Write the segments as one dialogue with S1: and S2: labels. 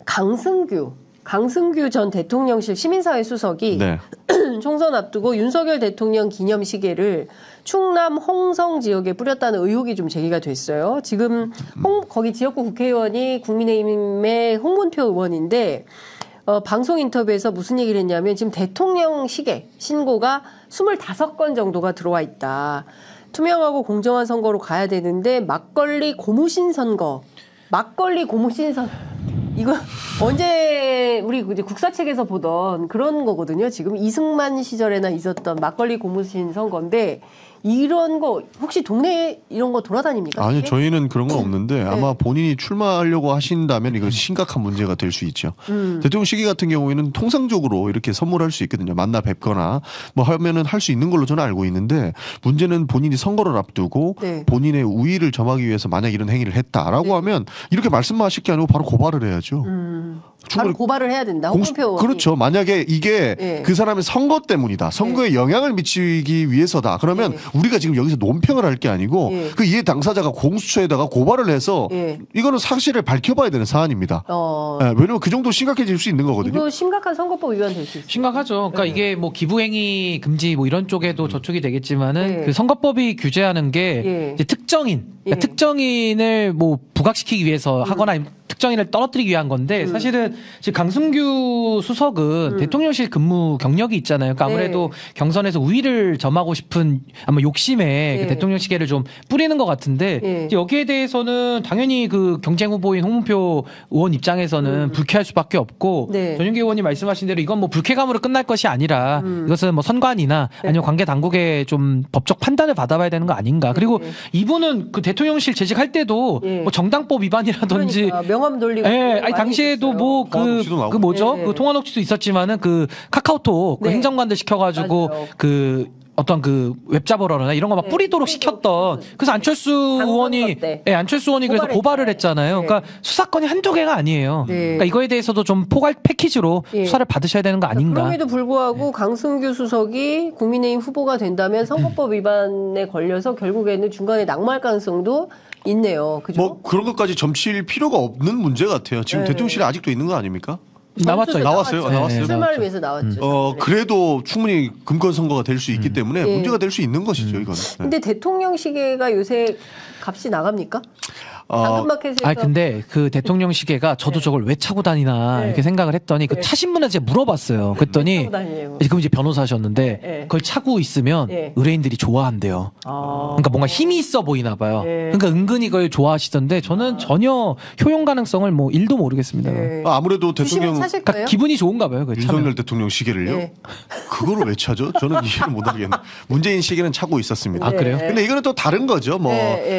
S1: 강승규 전 대통령실 시민사회 수석이
S2: 네.
S1: 총선 앞두고 윤석열 대통령 기념 시계를 충남 홍성 지역에 뿌렸다는 의혹이 좀 제기가 됐어요. 지금 거기 지역구 국회의원이 국민의힘의 홍문표 의원인데 방송 인터뷰에서 무슨 얘기를 했냐면 지금 대통령 시계 신고가 25건 정도가 들어와 있다. 투명하고 공정한 선거로 가야 되는데 막걸리 고무신 선거. 이거 언제 우리 이제 국사책에서 보던 그런 거거든요. 지금 이승만 시절에나 있었던 막걸리 고무신 선거인데 이런 거 혹시 동네에 이런 거 돌아다닙니까?
S2: 아니
S1: 그게?
S2: 저희는 그런 건 없는데 아마 본인이 출마하려고 하신다면 이건 심각한 문제가 될 수 있죠. 대통령 시기 같은 경우에는 통상적으로 이렇게 선물할 수 있거든요. 만나 뵙거나 뭐 하면은 할 수 있는 걸로 저는 알고 있는데 문제는 본인이 선거를 앞두고
S1: 네.
S2: 본인의 우위를 점하기 위해서 만약 이런 행위를 했다라고 하면 이렇게 말씀만 하실 게 아니고 바로 고발을 해야죠.
S1: 바로 고발을 해야 된다. 홍문표 의원이.
S2: 그렇죠. 만약에 이게 그 사람의 선거 때문이다. 선거에 영향을 미치기 위해서다. 그러면 우리가 지금 여기서 논평을 할 게 아니고 그 이해 당사자가 공수처에다가 고발을 해서 이거는 사실을 밝혀봐야 되는 사안입니다. 왜냐면 그 정도 심각해질 수 있는 거거든요.
S1: 이거 심각한 선거법 위반 될 수 있어요.
S3: 심각하죠. 그러니까 이게 뭐 기부행위 금지 뭐 이런 쪽에도 저촉이 되겠지만은 그 선거법이 규제하는 게 이제 특정인, 그러니까 특정인을 뭐 부각시키기 위해서 하거나 특정인을 떨어뜨리기 위한 건데 사실은 지금 강승규 수석은 대통령실 근무 경력이 있잖아요. 그러니까 아무래도 경선에서 우위를 점하고 싶은 아마 욕심에 그 대통령 시계를 좀 뿌리는 것 같은데 여기에 대해서는 당연히 그 경쟁 후보인 홍문표 의원 입장에서는 불쾌할 수밖에 없고 전윤기 의원이 말씀하신 대로 이건 뭐 불쾌감으로 끝날 것이 아니라 이것은 뭐 선관위나 아니면 관계 당국의 좀 법적 판단을 받아봐야 되는 거 아닌가. 그리고 이분은 그 대통령실 재직할 때도 뭐 정당법 위반이라든지
S1: 그러니까 명함 돌리고.
S3: 아니 당시에도 뭐 그 뭐죠? 그 통화 녹취도 있었지만은 그 카카오톡 그 행정관들 시켜가지고 그 어떤 그 웹자보러나 이런 거 막 뿌리도록 시켰던 그래서 안철수 의원이 그래서 고발을 했잖아요. 그러니까 수사건이 한두 개가 아니에요. 그러니까 이거에 대해서도 좀 포괄 패키지로 수사를 받으셔야 되는 거 아닌가.
S1: 그럼에도 불구하고 강승규 수석이 국민의힘 후보가 된다면 선거법 위반에 걸려서 결국에는 중간에 낙마할 가능성도 있네요. 그죠?
S2: 뭐 그런 것까지 점칠 필요가 없는 문제 같아요. 지금 대통령실에 아직도 있는 거 아닙니까? 나왔어요.
S1: 출마를 위해서 나왔죠.
S2: 그래도 충분히 금권 선거가 될 수 있기 때문에 문제가 될 수 있는 것이죠, 이거는.
S1: 근데 대통령 시계가 요새 값이 나갑니까? 당근마켓에서.
S3: 아니 근데 그 대통령 시계가 저도 저걸 왜 차고 다니나 이렇게 생각을 했더니 그 차신 분한테 제가 물어봤어요. 그랬더니 그럼 이제 변호사셨는데 그걸 차고 있으면 의뢰인들이 좋아한대요. 그러니까 뭔가 힘이 있어 보이나 봐요. 그러니까 은근히 그걸 좋아하시던데 저는 전혀 효용 가능성을 뭐 1도 모르겠습니다.
S2: 아무래도 대통령
S3: 그러니까 기분이 좋은가 봐요.
S2: 윤석열 대통령 시계를요? 그거를 왜 차죠? 저는 이해를 못 하겠네. 문재인 시계는 차고 있었습니다.
S3: 아 그래요?
S2: 근데 이거는 또 다른 거죠. 뭐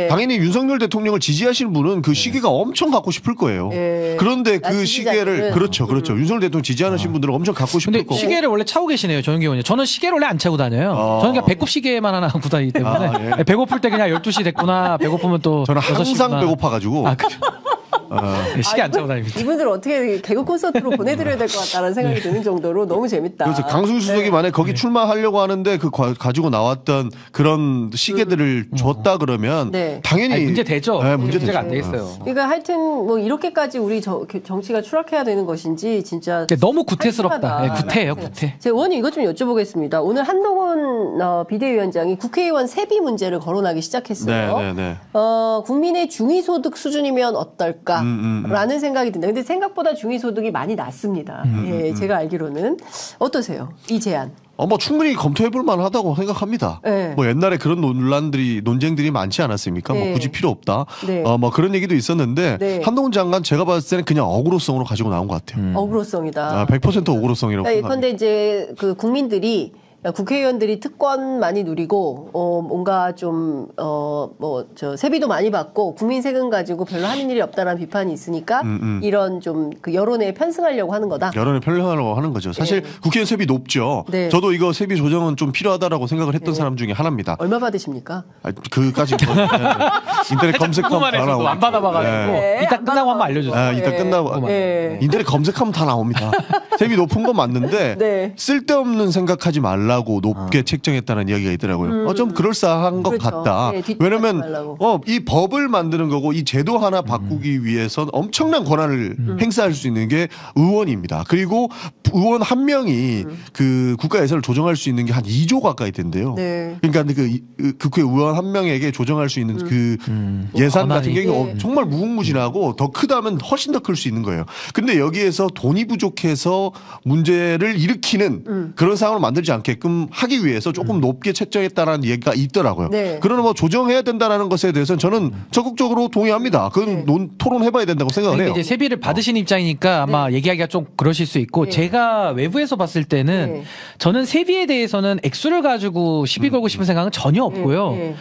S2: 당연히 윤석열 대통령을 지지하시는 분은 그 시계가 엄청 갖고 싶을 거예요. 그런데 그 시계를 그렇죠. 윤석열 대통령 지지하시는 분들은 엄청 갖고 싶을 거고.
S3: 근데 시계를 원래 차고 계시네요, 전용기 의원님. 저는 시계를 원래 안 차고 다녀요. 저는 그냥 배꼽 시계만 하나 하고 다니기 때문에 배고플 때 그냥 12시 됐구나. 배고프면 또
S2: 저는 항상 배고파가지고.
S3: 시계 안 차고 다닙니다.
S1: 이분들 어떻게 개그 콘서트로 보내드려야 될 것 같다는 생각이 드는 정도로 너무 재밌다.
S2: 그래서 강승규 수석이 만약 거기 출마하려고 하는데 그 가지고 나왔던 그런 시계들을 줬다 그러면 당연히
S3: 문제 되죠.
S2: 문제가
S3: 안 되겠어요.
S1: 그러니까 하여튼 뭐 이렇게까지 우리 정치가 추락해야 되는 것인지 진짜
S3: 너무 구태스럽다. 구태예요, 구태.
S1: 제가 의원님 이것 좀 여쭤보겠습니다. 오늘 한동훈 비대위원장이 국회의원 세비 문제를 거론하기 시작했어요. 국민의 중위소득 수준이면 어떨까? 라는 생각이 든다. 근데 생각보다 중위소득이 많이 낮습니다. 제가 알기로는. 어떠세요? 이 제안.
S2: 뭐 충분히 검토해볼 만하다고 생각합니다. 뭐 옛날에 그런 논쟁들이 많지 않았습니까? 뭐 굳이 필요 없다. 뭐 그런 얘기도 있었는데 한동훈 장관 제가 봤을 때는 그냥 어그로성으로 가지고 나온 것 같아요.
S1: 어그로성이다.
S2: 100% 어그로성이라고 생각합니다.
S1: 그런데 이제 그 국민들이 국회의원들이 특권 많이 누리고 뭔가 좀 세비도 많이 받고 국민 세금 가지고 별로 하는 일이 없다라는 비판이 있으니까 이런 좀 그 여론에 편승하려고 하는 거다.
S2: 여론에 편승하려고 하는 거죠. 사실 국회의원 세비 높죠. 저도 이거 세비 조정은 좀 필요하다라고 생각을 했던 사람 중에 하나입니다.
S1: 얼마 받으십니까?
S2: 그까지 인터넷 검색하면 다 나오고
S3: 안 받아봐가지고 이따 끝나고 한번 알려주세요.
S2: 이따 끝나고 인터넷 검색하면 다 나옵니다. 세비 높은 건 맞는데 쓸데없는 생각하지 말라. 말라고 높게 책정했다는 이야기가 있더라고요. 좀 그럴싸한 것
S1: 그렇죠.
S2: 같다.
S1: 네,
S2: 왜냐하면
S1: 말라고.
S2: 이 법을 만드는 거고 이 제도 하나 바꾸기 위해선 엄청난 권한을 행사할 수 있는 게 의원입니다. 그리고 의원 한 명이 그 국가 예산을 조정할 수 있는 게 한 2조 가까이 된대요.
S1: 네.
S2: 그러니까 그 국회 의원 한 명에게 조정할 수 있는 그 예산 같은
S3: 권한이.
S2: 경우는 정말 무궁무진하고 더 크다면 훨씬 더 클 수 있는 거예요. 근데 여기에서 돈이 부족해서 문제를 일으키는 그런 상황을 만들지 않게끔 하기 위해서 조금 높게 책정했다라는 얘기가 있더라고요.
S1: 네.
S2: 그러나 뭐 조정해야 된다라는 것에 대해서는 저는 적극적으로 동의합니다. 그건 토론해봐야 된다고 생각을 해요.
S3: 이제 세비를 받으신 입장이니까 아마 얘기하기가 좀 그러실 수 있고 제가 외부에서 봤을 때는 저는 세비에 대해서는 액수를 가지고 시비 걸고 싶은 생각은 전혀 없고요.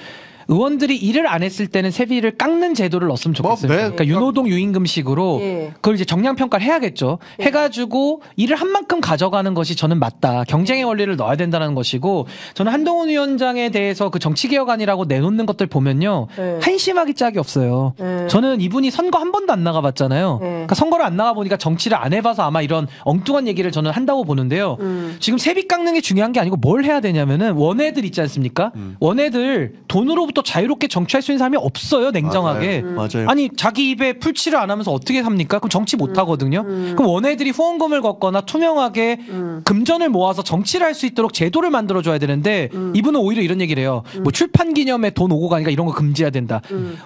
S3: 의원들이 일을 안 했을 때는 세비를 깎는 제도를 넣었으면 좋겠어요.
S2: 네.
S3: 그러니까 유노동 유임금식으로 그걸 이제 정량 평가를 해야겠죠. 해가지고 일을 한 만큼 가져가는 것이 저는 맞다. 경쟁의 원리를 넣어야 된다는 것이고 저는 한동훈 위원장에 대해서 그 정치개혁안이라고 내놓는 것들 보면요 한심하기 짝이 없어요. 저는 이분이 선거 한 번도 안 나가봤잖아요. 그러니까 선거를 안 나가보니까 정치를 안 해봐서 아마 이런 엉뚱한 얘기를 저는 한다고 보는데요. 지금 세비 깎는 게 중요한 게 아니고 뭘 해야 되냐면은 원외들 있지 않습니까? 원외들 돈으로부터 자유롭게 정치할 수 있는 사람이 없어요. 냉정하게.
S2: 맞아요.
S3: 아니 자기 입에 풀칠을 안 하면서 어떻게 삽니까? 그럼 정치 못 하거든요. 그럼 원애들이 후원금을 걷거나 투명하게 금전을 모아서 정치를 할 수 있도록 제도를 만들어줘야 되는데 이분은 오히려 이런 얘기를 해요. 뭐 출판 기념회 돈 오고 가니까 이런 거 금지해야 된다.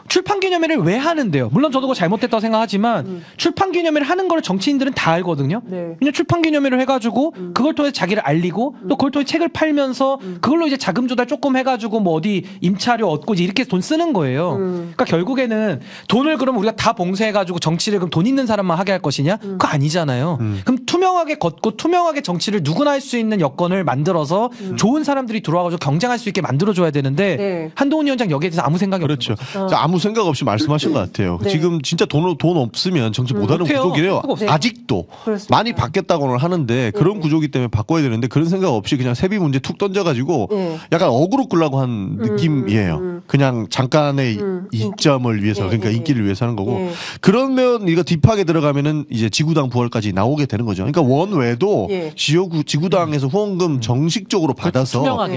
S3: 출판 기념회를 왜 하는데요? 물론 저도 그거 잘못됐다고 생각하지만 출판 기념회를 하는 걸 정치인들은 다 알거든요. 그냥 출판 기념회를 해가지고 그걸 통해서 자기를 알리고 또 그걸 통해 책을 팔면서 그걸로 이제 자금 조달 조금 해가지고 뭐 어디 임차료 얻고 이제 이렇게 돈 쓰는 거예요. 그러니까 결국에는 돈을 그럼 우리가 다 봉쇄해가지고 정치를 그럼 돈 있는 사람만 하게 할 것이냐? 그거 아니잖아요. 그럼 투명하게 걷고 투명하게 정치를 누구나 할 수 있는 여건을 만들어서 좋은 사람들이 들어와가지고 경쟁할 수 있게 만들어줘야 되는데 한동훈 위원장 여기에 대해서 아무 생각이
S2: 그렇죠.
S3: 없는 거죠.
S2: 아무 생각 없이 말씀하신 것 같아요. 지금 진짜 돈 없으면 정치 못하는
S3: 못해요.
S2: 구조기래요.
S3: 네.
S2: 아직도
S1: 그렇습니다.
S2: 많이 바뀌었다고는 하는데 그런 구조기 때문에 바꿔야 되는데 그런 생각 없이 그냥 세비 문제 툭 던져가지고 약간 어그로 끌려고 한 느낌이에요. 그냥 잠깐의 이점을 위해서 그러니까 인기를 위해서 하는 거고 그러면 이거 딥하게 들어가면은 이제 지구당 부활까지 나오게 되는 거죠. 그러니까 원외도 지구당에서 후원금 정식적으로 받아서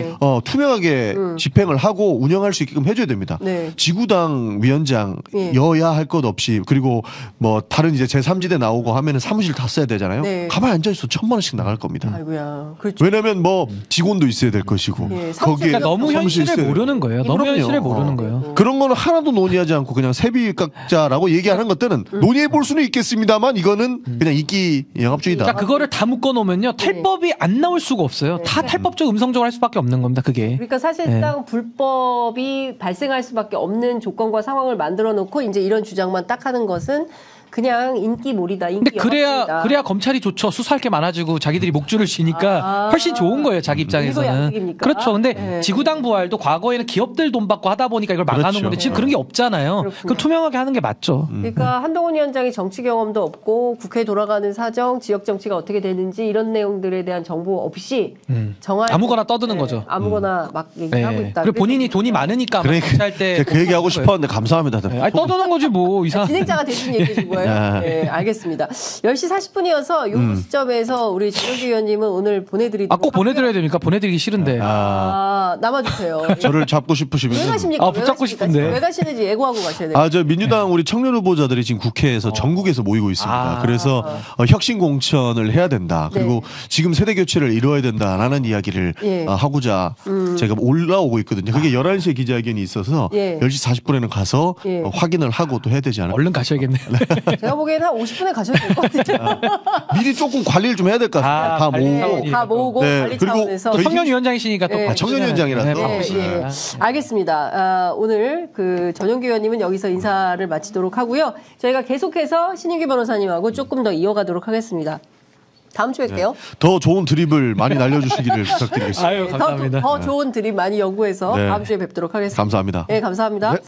S2: 투명하게 집행을 하고 운영할 수 있게끔 해줘야 됩니다. 지구당 위원장 여야 할 것 없이 그리고 뭐 다른 이제 제3지대 나오고 하면은 사무실 다 써야 되잖아요. 가만히 앉아 있어 1,000만 원씩 나갈 겁니다.
S1: 아이고야. 그렇죠.
S2: 왜냐면 뭐 직원도 있어야 될 것이고 거기에
S3: 그러니까 너무
S2: 사무실
S3: 현실을
S2: 있어야
S3: 모르는 거예요. 너무
S2: 그럼요.
S3: 현실을 모르는 거예요.
S2: 그런 거는 하나도 논의하지 않고 그냥 세비 깎자라고 얘기하는 것들은 논의해 볼 수는 있겠습니다만 이거는 그냥 인기 영합주의다.
S3: 그러니까 그거를 다 묶어 놓으면요 탈법이 안 나올 수가 없어요. 다 탈법적 음성적으로 할 수밖에 없는 겁니다. 그게.
S1: 그러니까 사실상 불법이 발생할 수밖에 없는 조건과 상황을 만들어 놓고 이제 이런 주장만 딱 하는 것은 그냥 인기몰이다. 인기
S3: 근데
S1: 영합주의다.
S3: 그래야 검찰이 좋죠. 수사할 게 많아지고 자기들이 목줄을 쉬니까 훨씬 좋은 거예요. 자기
S1: 이거
S3: 입장에서는.
S1: 양극입니까?
S3: 그렇죠. 근데 지구당 부활도 과거에는 기업들 돈 받고 하다 보니까 이걸 막아놓은
S2: 그렇죠.
S3: 건데 지금 그런 게 없잖아요. 그럼 투명하게 하는 게 맞죠.
S1: 그러니까 한동훈 위원장이 정치 경험도 없고 국회 돌아가는 사정, 지역 정치가 어떻게 되는지 이런 내용들에 대한 정보 없이 정할
S3: 아무거나 떠드는 거죠.
S1: 아무거나 막 얘기하고 있다.
S3: 그리고 본인이 돈이 많으니까
S2: 그러니까
S3: 정치할 때
S2: 제가 그 얘기 하고 싶었는데 감사합니다.
S3: 아니, 떠드는 거지 뭐 이상.
S1: 진행자가 대신 얘기해 준 거예요. 네, 알겠습니다. 10시 40분이어서 이 시점에서 우리 정영기 의원님은 오늘 보내드리도록
S3: 꼭 보내드려야 됩니까? 보내드리기 싫은데.
S1: 남아주세요.
S2: 저를 잡고 싶으시면
S1: 왜 가십니까?
S3: 붙잡고 싶은데.
S1: 왜 가시는지 예고하고 가셔야 돼요.
S2: 저 민주당 우리 청년 후보자들이 지금 국회에서 전국에서 모이고 있습니다. 그래서 혁신 공천을 해야 된다. 그리고 지금 세대 교체를 이루어야 된다라는 이야기를 하고자 제가 올라오고 있거든요. 그게 11시에 기자회견이 있어서 10시 40분에는 가서 확인을 하고 또 해야 되지 않을까.
S3: 얼른 가셔야겠네요.
S1: 제가 보기에는 한 50분에 가셔도 될 것 같아요.
S2: 미리 조금 관리를 좀 해야 될 것 같습니다. 다 모으고.
S1: 다 모으고 관리
S2: 그리고
S1: 차원에서.
S2: 저희
S3: 청년위원장이시니까 또
S2: 청년위원장이라서.
S1: 알겠습니다. 오늘 그 전용기 의원님은 여기서 인사를 마치도록 하고요. 저희가 계속해서 신윤기 변호사님하고 조금 더 이어가도록 하겠습니다. 다음 주에 뵐게요.
S2: 더 좋은 드립을 많이 날려주시기를 부탁드리겠습니다.
S3: 아유, 감사합니다.
S1: 더 좋은 드립 많이 연구해서 다음 주에 뵙도록 하겠습니다.
S2: 감사합니다.
S1: 네, 감사합니다.